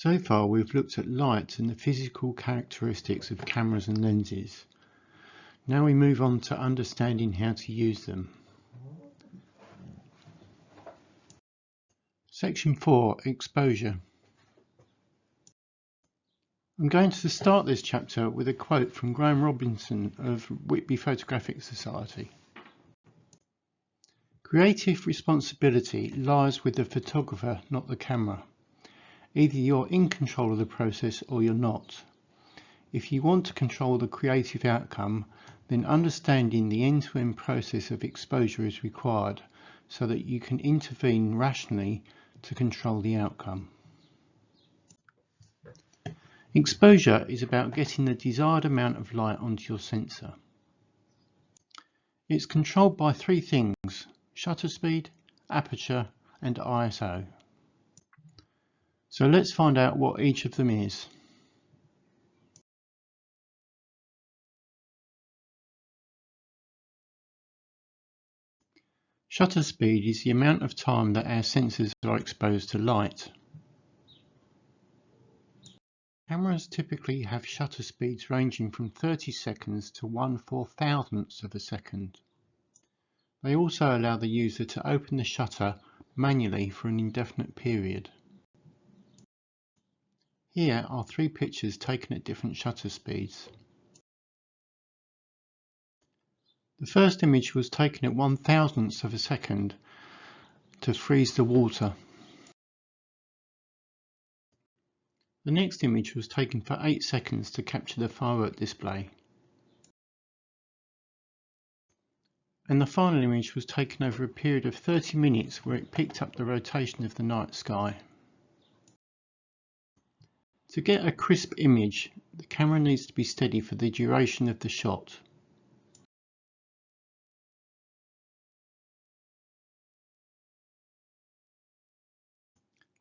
So far we've looked at light and the physical characteristics of cameras and lenses. Now we move on to understanding how to use them. Section 4, Exposure. I'm going to start this chapter with a quote from Graham Robinson of Whitby Photographic Society. Creative responsibility lies with the photographer, not the camera. Either you're in control of the process or you're not. If you want to control the creative outcome, then understanding the end-to-end process of exposure is required so that you can intervene rationally to control the outcome. Exposure is about getting the desired amount of light onto your sensor. It's controlled by three things: shutter speed, aperture, and ISO. So let's find out what each of them is. Shutter speed is the amount of time that our sensors are exposed to light. Cameras typically have shutter speeds ranging from 30 seconds to 1/4000th of a second. They also allow the user to open the shutter manually for an indefinite period. Here are three pictures taken at different shutter speeds. The first image was taken at 1/1000th of a second to freeze the water. The next image was taken for 8 seconds to capture the firework display. And the final image was taken over a period of 30 minutes where it picked up the rotation of the night sky. To get a crisp image, the camera needs to be steady for the duration of the shot.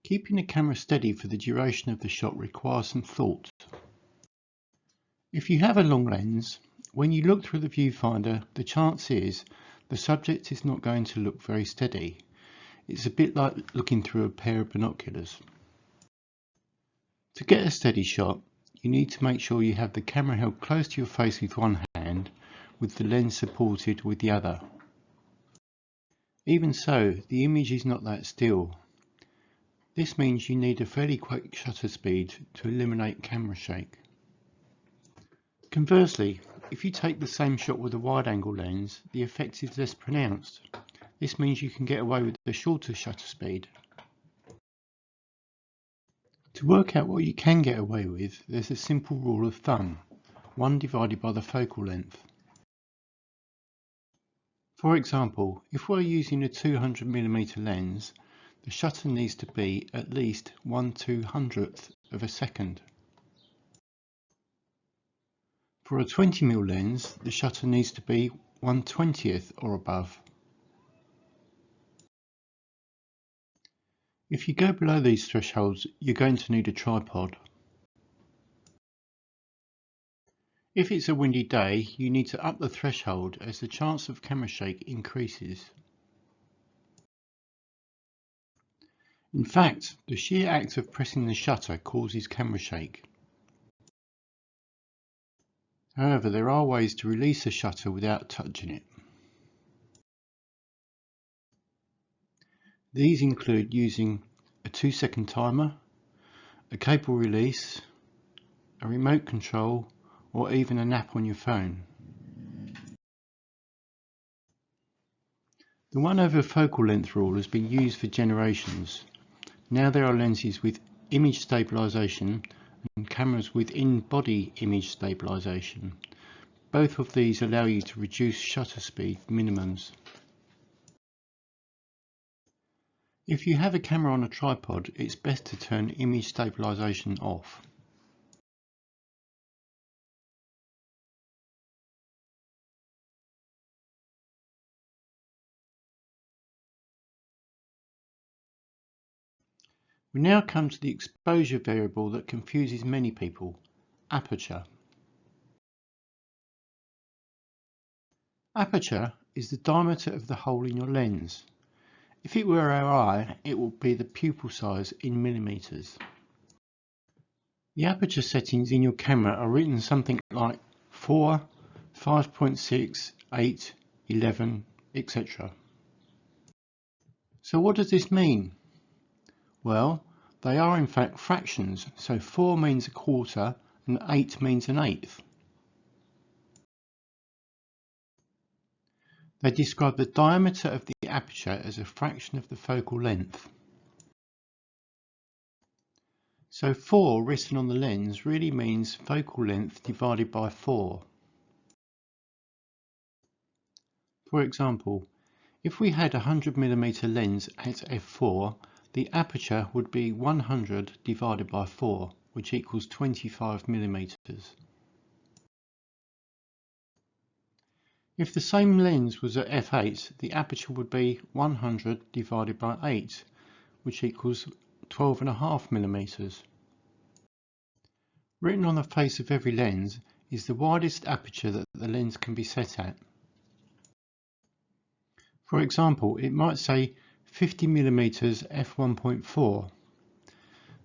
Keeping the camera steady for the duration of the shot requires some thought. If you have a long lens, when you look through the viewfinder, the chance is the subject is not going to look very steady. It's a bit like looking through a pair of binoculars. To get a steady shot, you need to make sure you have the camera held close to your face with one hand, with the lens supported with the other. Even so, the image is not that still. This means you need a fairly quick shutter speed to eliminate camera shake. Conversely, if you take the same shot with a wide-angle lens, the effect is less pronounced. This means you can get away with a shorter shutter speed. To work out what you can get away with, there's a simple rule of thumb: 1 divided by the focal length. For example, if we're using a 200mm lens, the shutter needs to be at least 1/200th of a second. For a 20mm lens, the shutter needs to be 1/20th or above. If you go below these thresholds, you're going to need a tripod. If it's a windy day, you need to up the threshold as the chance of camera shake increases. In fact, the sheer act of pressing the shutter causes camera shake. However, there are ways to release the shutter without touching it. These include using a 2-second timer, a cable release, a remote control, or even an app on your phone. The 1/focal length rule has been used for generations. Now there are lenses with image stabilization and cameras with in-body image stabilization. Both of these allow you to reduce shutter speed minimums. If you have a camera on a tripod, it's best to turn image stabilization off. We now come to the exposure variable that confuses many people: aperture. Aperture is the diameter of the hole in your lens. If it were our eye, it would be the pupil size in millimeters. The aperture settings in your camera are written something like 4, 5.6, 8, 11, etc. So what does this mean? Well, they are in fact fractions, so 4 means a quarter and 8 means an eighth. They describe the diameter of the aperture as a fraction of the focal length. So 4 written on the lens really means focal length divided by 4. For example, if we had a 100mm lens at f4, the aperture would be 100 divided by 4, which equals 25mm. If the same lens was at f8, the aperture would be 100 divided by 8, which equals 12.5mm. Written on the face of every lens is the widest aperture that the lens can be set at. For example, it might say 50mm f1.4.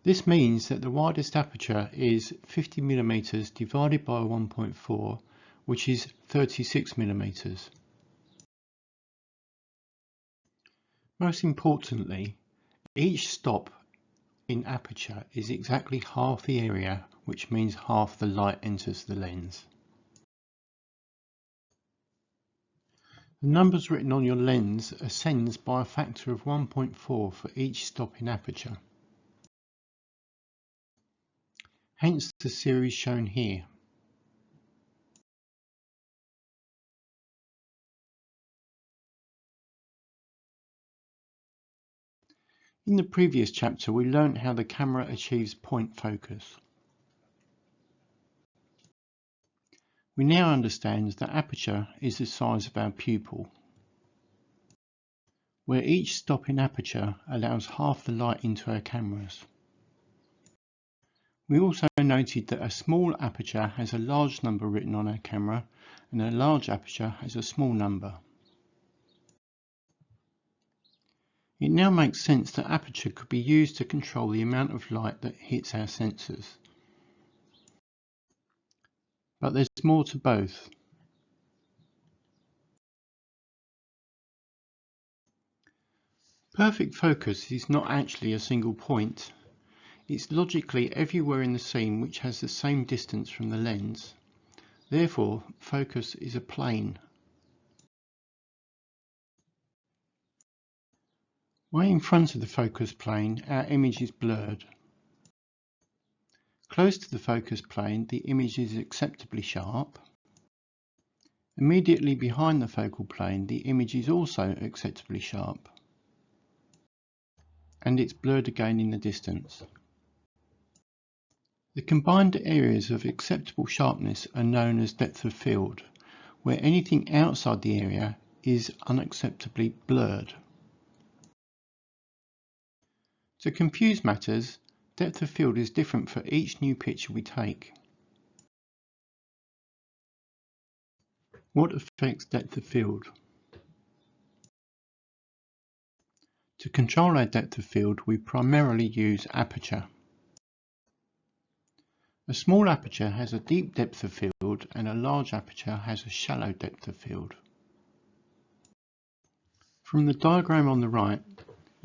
This means that the widest aperture is 50mm divided by 1.4, which is 36mm. Most importantly, each stop in aperture is exactly half the area, which means half the light enters the lens. The numbers written on your lens ascends by a factor of 1.4 for each stop in aperture. Hence the series shown here. In the previous chapter, we learnt how the camera achieves point focus. We now understand that aperture is the size of our pupil, where each stop in aperture allows half the light into our cameras. We also noted that a small aperture has a large number written on our camera, and a large aperture has a small number. It now makes sense that aperture could be used to control the amount of light that hits our sensors. But there's more to both. Perfect focus is not actually a single point. It's logically everywhere in the scene which has the same distance from the lens. Therefore, focus is a plane. Way in front of the focus plane, our image is blurred. Close to the focus plane, the image is acceptably sharp. Immediately behind the focal plane, the image is also acceptably sharp. And it's blurred again in the distance. The combined areas of acceptable sharpness are known as depth of field, where anything outside the area is unacceptably blurred. To confuse matters, depth of field is different for each new picture we take. What affects depth of field? To control our depth of field, we primarily use aperture. A small aperture has a deep depth of field and a large aperture has a shallow depth of field. From the diagram on the right,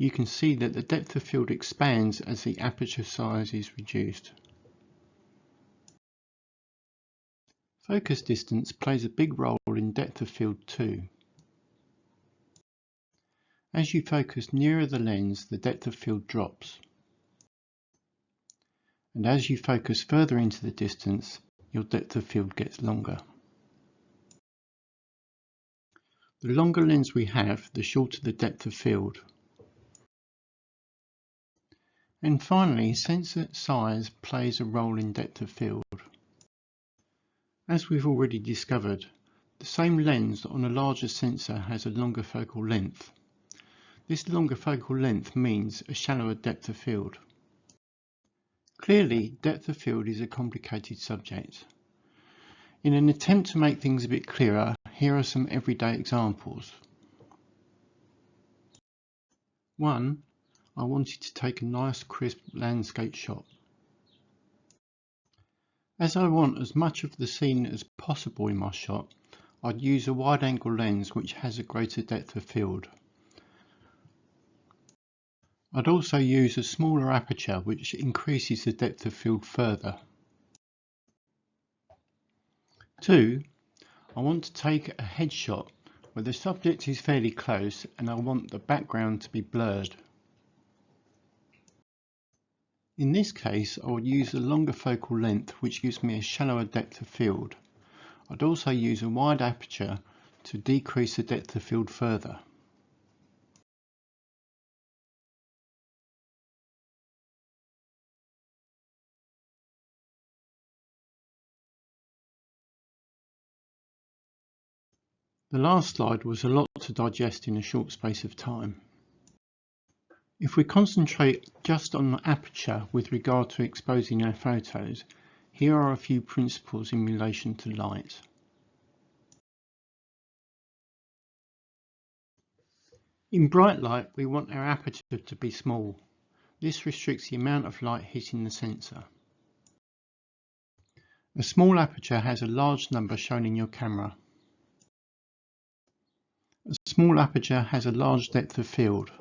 you can see that the depth of field expands as the aperture size is reduced. Focus distance plays a big role in depth of field too. As you focus nearer the lens, the depth of field drops. And as you focus further into the distance, your depth of field gets longer. The longer lens we have, the shorter the depth of field. And finally, sensor size plays a role in depth of field. As we've already discovered, the same lens on a larger sensor has a longer focal length. This longer focal length means a shallower depth of field. Clearly, depth of field is a complicated subject. In an attempt to make things a bit clearer, here are some everyday examples. 1. I wanted to take a nice crisp landscape shot. As I want as much of the scene as possible in my shot, I'd use a wide angle lens which has a greater depth of field. I'd also use a smaller aperture which increases the depth of field further. 2. I want to take a headshot where the subject is fairly close and I want the background to be blurred. In this case, I would use a longer focal length which gives me a shallower depth of field. I'd also use a wide aperture to decrease the depth of field further. The last slide was a lot to digest in a short space of time. If we concentrate just on the aperture with regard to exposing our photos, here are a few principles in relation to light. In bright light, we want our aperture to be small. This restricts the amount of light hitting the sensor. A small aperture has a large number shown in your camera. A small aperture has a large depth of field.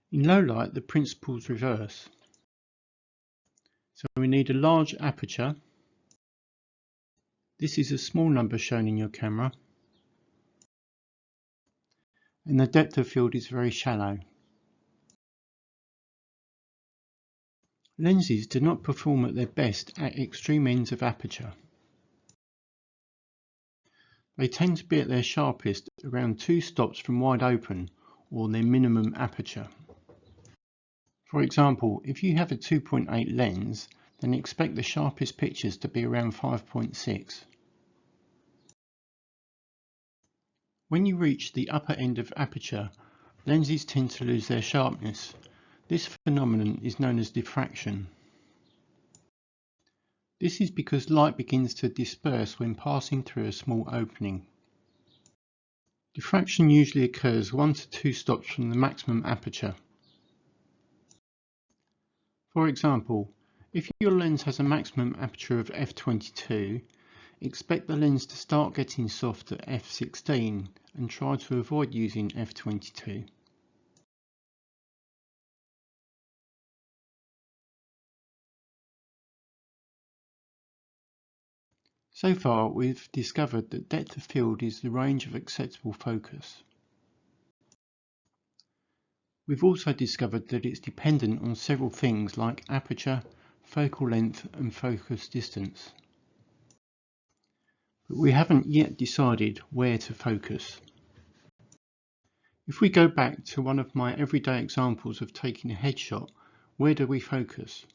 In low light, the principles reverse. So we need a large aperture. This is a small number shown in your camera. And the depth of field is very shallow. Lenses do not perform at their best at extreme ends of aperture. They tend to be at their sharpest around 2 stops from wide open, or their minimum aperture. For example, if you have a 2.8 lens, then expect the sharpest pictures to be around 5.6. When you reach the upper end of aperture, lenses tend to lose their sharpness. This phenomenon is known as diffraction. This is because light begins to disperse when passing through a small opening. Diffraction usually occurs 1 to 2 stops from the maximum aperture. For example, if your lens has a maximum aperture of f22, expect the lens to start getting soft at f16 and try to avoid using f22. So far, we've discovered that depth of field is the range of acceptable focus. We've also discovered that it's dependent on several things like aperture, focal length and focus distance. But we haven't yet decided where to focus. If we go back to one of my everyday examples of taking a headshot, where do we focus?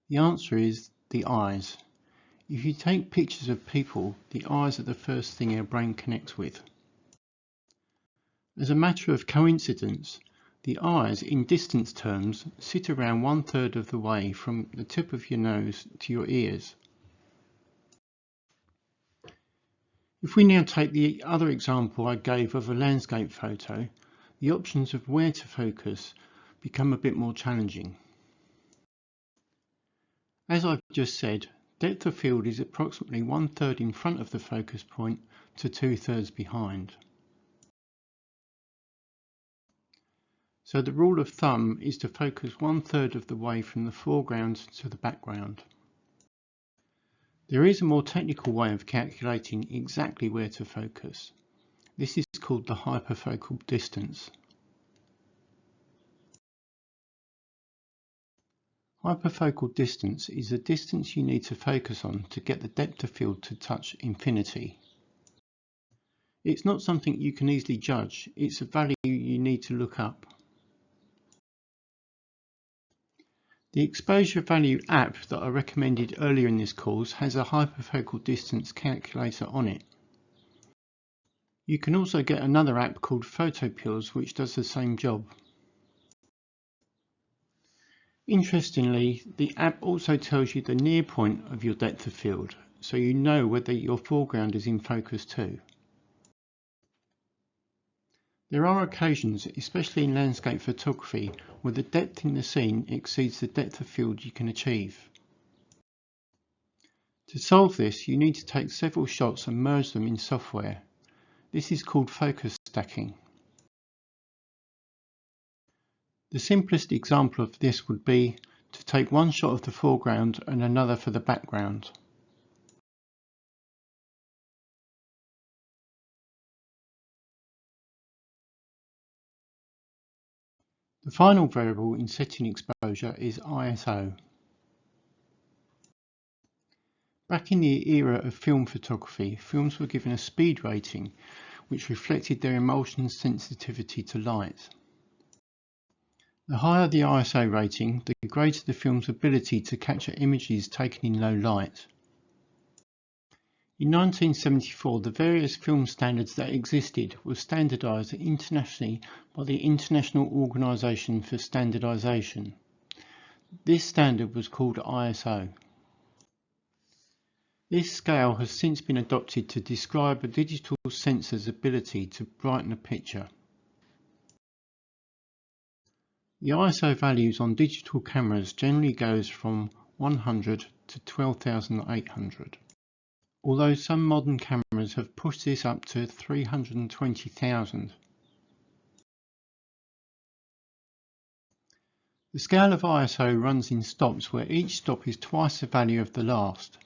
The answer is the eyes. If you take pictures of people, the eyes are the first thing our brain connects with. As a matter of coincidence, the eyes, in distance terms, sit around 1/3 of the way from the tip of your nose to your ears. If we now take the other example I gave of a landscape photo, the options of where to focus become a bit more challenging. As I've just said, depth of field is approximately 1/3 in front of the focus point to 2/3 behind. So the rule of thumb is to focus 1/3 of the way from the foreground to the background. There is a more technical way of calculating exactly where to focus. This is called the hyperfocal distance. Hyperfocal distance is the distance you need to focus on to get the depth of field to touch infinity. It's not something you can easily judge, it's a value you need to look up. The exposure value app that I recommended earlier in this course has a hyperfocal distance calculator on it. You can also get another app called PhotoPills which does the same job. Interestingly, the app also tells you the near point of your depth of field, so you know whether your foreground is in focus too. There are occasions, especially in landscape photography, where the depth in the scene exceeds the depth of field you can achieve. To solve this, you need to take several shots and merge them in software. This is called focus stacking. The simplest example of this would be to take one shot of the foreground and another for the background. The final variable in setting exposure is ISO. Back in the era of film photography, films were given a speed rating which reflected their emulsion sensitivity to light. The higher the ISO rating, the greater the film's ability to capture images taken in low light. In 1974, the various film standards that existed were standardized internationally by the International Organization for Standardization. This standard was called ISO. This scale has since been adopted to describe a digital sensor's ability to brighten a picture. The ISO values on digital cameras generally goes from 100 to 12,800. Although some modern cameras have pushed this up to 320,000. The scale of ISO runs in stops where each stop is twice the value of the last,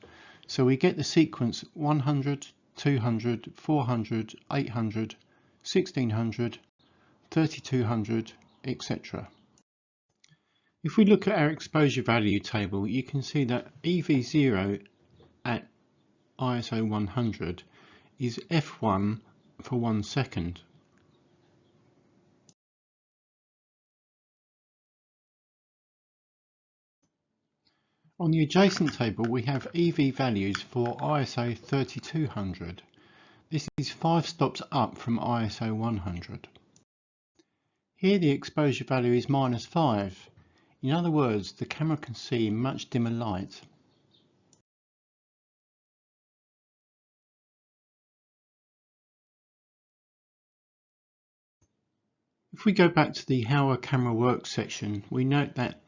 so we get the sequence 100, 200, 400, 800, 1600, 3200, etc. If we look at our exposure value table, you can see that EV0 at ISO 100 is f1 for 1 second. On the adjacent table we have EV values for ISO 3200. This is 5 stops up from ISO 100. Here the exposure value is -5. In other words, the camera can see in much dimmer light. If we go back to the How a Camera Works section, we note that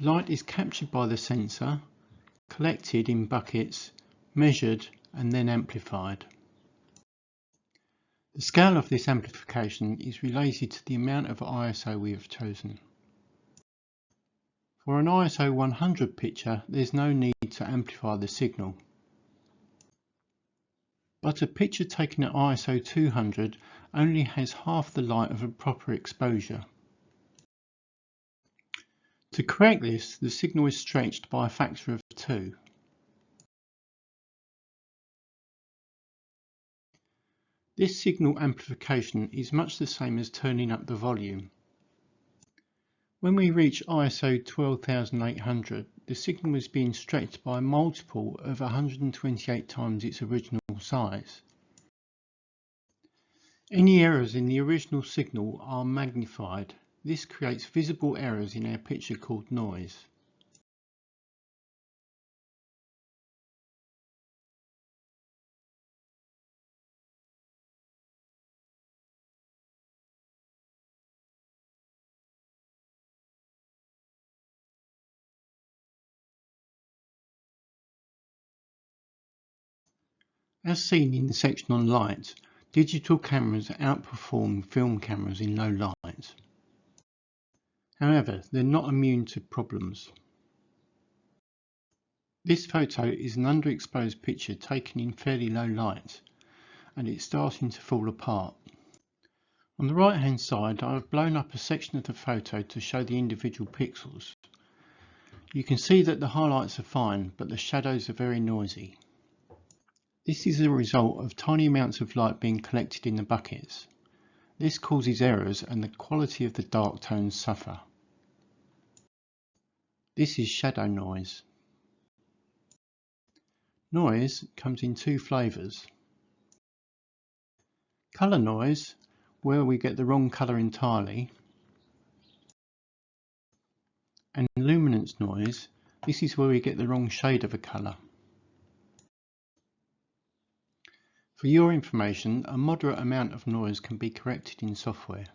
light is captured by the sensor, collected in buckets, measured and then amplified. The scale of this amplification is related to the amount of ISO we have chosen. For an ISO 100 picture, there's no need to amplify the signal. But a picture taken at ISO 200 only has half the light of a proper exposure. To correct this, the signal is stretched by a factor of 2. This signal amplification is much the same as turning up the volume. When we reach ISO 12800, the signal is being stretched by a multiple of 128 times its original size. Any errors in the original signal are magnified. This creates visible errors in our picture called noise. As seen in the section on light, digital cameras outperform film cameras in low light. However, they're not immune to problems. This photo is an underexposed picture taken in fairly low light, and it's starting to fall apart. On the right hand side, I have blown up a section of the photo to show the individual pixels. You can see that the highlights are fine, but the shadows are very noisy. This is a result of tiny amounts of light being collected in the buckets. This causes errors and the quality of the dark tones suffer. This is shadow noise. Noise comes in 2 flavours. Colour noise, where we get the wrong colour entirely, and luminance noise, this is where we get the wrong shade of a colour. For your information, a moderate amount of noise can be corrected in software.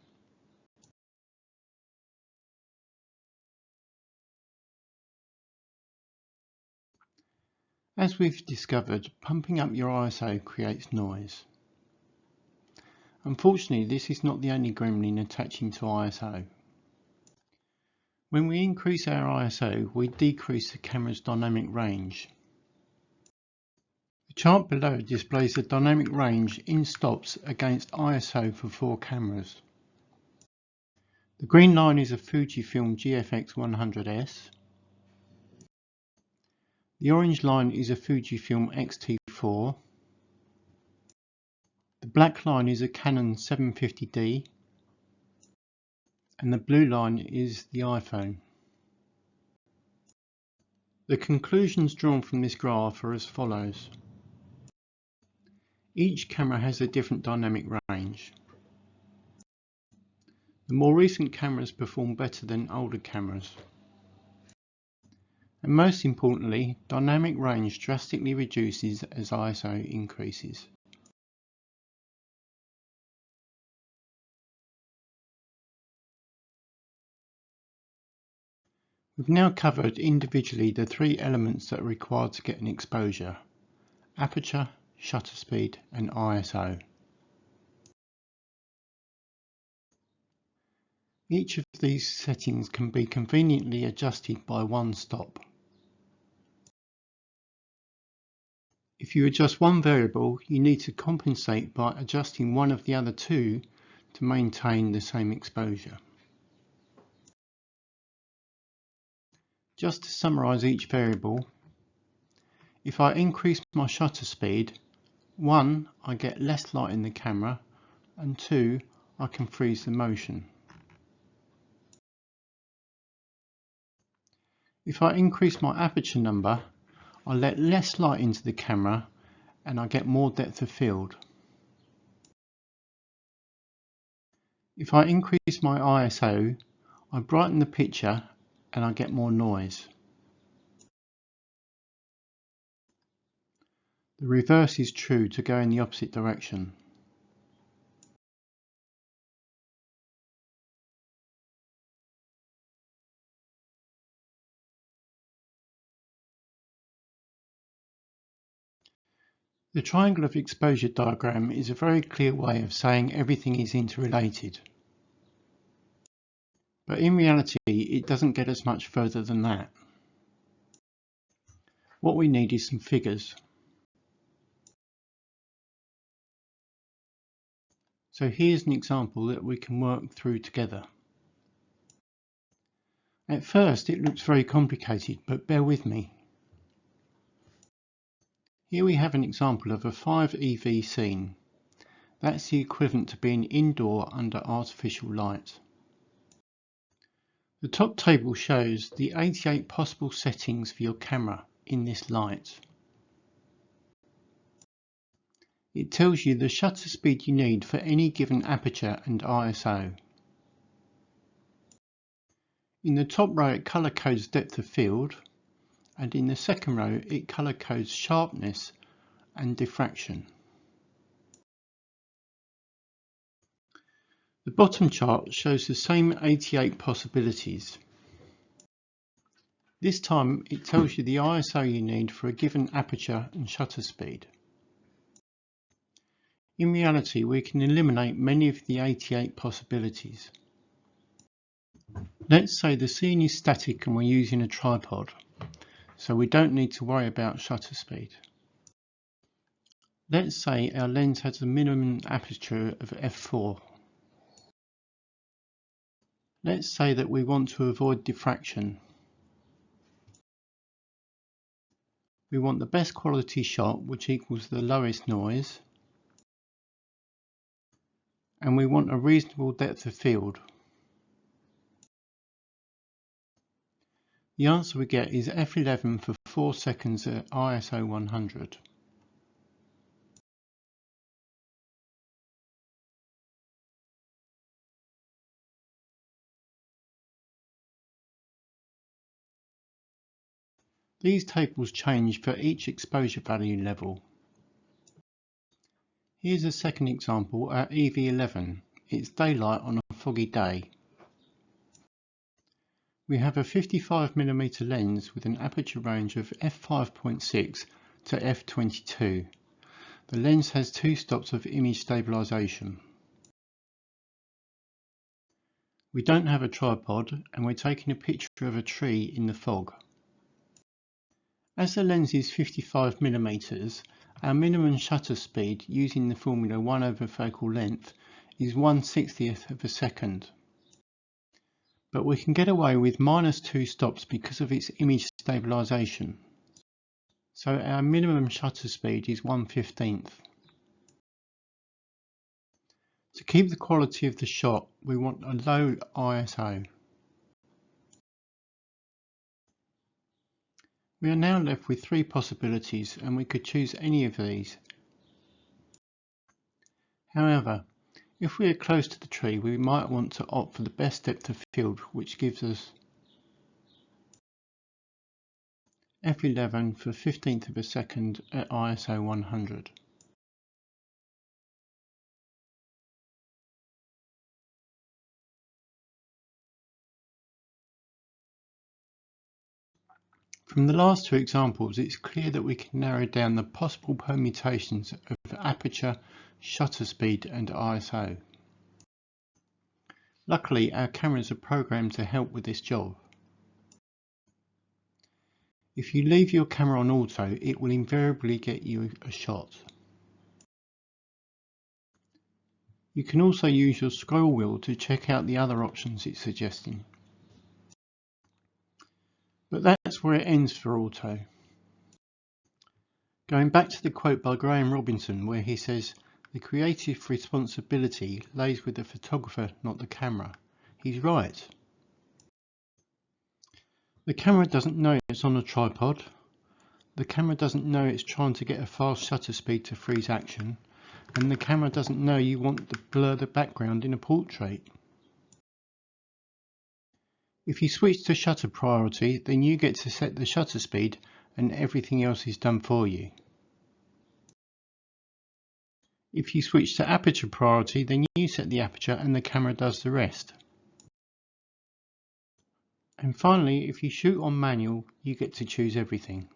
As we've discovered, pumping up your ISO creates noise. Unfortunately, this is not the only gremlin attaching to ISO. When we increase our ISO, we decrease the camera's dynamic range. The chart below displays the dynamic range in stops against ISO for 4 cameras. The green line is a Fujifilm GFX 100S. The orange line is a Fujifilm X-T4. The black line is a Canon 750D. And the blue line is the iPhone. The conclusions drawn from this graph are as follows. Each camera has a different dynamic range. The more recent cameras perform better than older cameras. And most importantly, dynamic range drastically reduces as ISO increases. We've now covered individually the 3 elements that are required to get an exposure: aperture, shutter speed and ISO. Each of these settings can be conveniently adjusted by one stop. If you adjust one variable, you need to compensate by adjusting one of the other 2 to maintain the same exposure. Just to summarise each variable, if I increase my shutter speed, 1, I get less light in the camera, and 2, I can freeze the motion. If I increase my aperture number, I let less light into the camera and I get more depth of field. If I increase my ISO, I brighten the picture and I get more noise. The reverse is true to go in the opposite direction. The triangle of exposure diagram is a very clear way of saying everything is interrelated. But in reality, it doesn't get us much further than that. What we need is some figures. So here's an example that we can work through together. At first it looks very complicated, but bear with me. Here we have an example of a 5 EV scene. That's the equivalent to being indoor under artificial light. The top table shows the 88 possible settings for your camera in this light. It tells you the shutter speed you need for any given aperture and ISO. In the top row it colour codes depth of field, and in the second row it colour codes sharpness and diffraction. The bottom chart shows the same 88 possibilities. This time it tells you the ISO you need for a given aperture and shutter speed. In reality, we can eliminate many of the 88 possibilities. Let's say the scene is static and we're using a tripod, so we don't need to worry about shutter speed. Let's say our lens has a minimum aperture of f4. Let's say that we want to avoid diffraction. We want the best quality shot, which equals the lowest noise, and we want a reasonable depth of field. The answer we get is f11 for 4 seconds at ISO 100. These tables change for each exposure value level. Here's a second example at EV11. It's daylight on a foggy day. We have a 55mm lens with an aperture range of f5.6 to f22. The lens has 2 stops of image stabilization. We don't have a tripod and we're taking a picture of a tree in the fog. As the lens is 55mm, our minimum shutter speed using the formula 1 over focal length is 1/60th of a second. But we can get away with -2 stops because of its image stabilization. So our minimum shutter speed is 1/15th. To keep the quality of the shot, we want a low ISO. We are now left with 3 possibilities and we could choose any of these. However, if we are close to the tree, we might want to opt for the best depth of field, which gives us f11 for 15th of a second at ISO 100. From the last 2 examples, it's clear that we can narrow down the possible permutations of aperture, shutter speed and ISO. Luckily, our cameras are programmed to help with this job. If you leave your camera on auto, it will invariably get you a shot. You can also use your scroll wheel to check out the other options it's suggesting. But that's where it ends for auto. Going back to the quote by Graham Robinson where he says, "The creative responsibility lays with the photographer, not the camera." He's right. The camera doesn't know it's on a tripod. The camera doesn't know it's trying to get a fast shutter speed to freeze action. And the camera doesn't know you want to blur the background in a portrait. If you switch to shutter priority, then you get to set the shutter speed and everything else is done for you. If you switch to aperture priority, then you set the aperture and the camera does the rest. And finally, if you shoot on manual, you get to choose everything.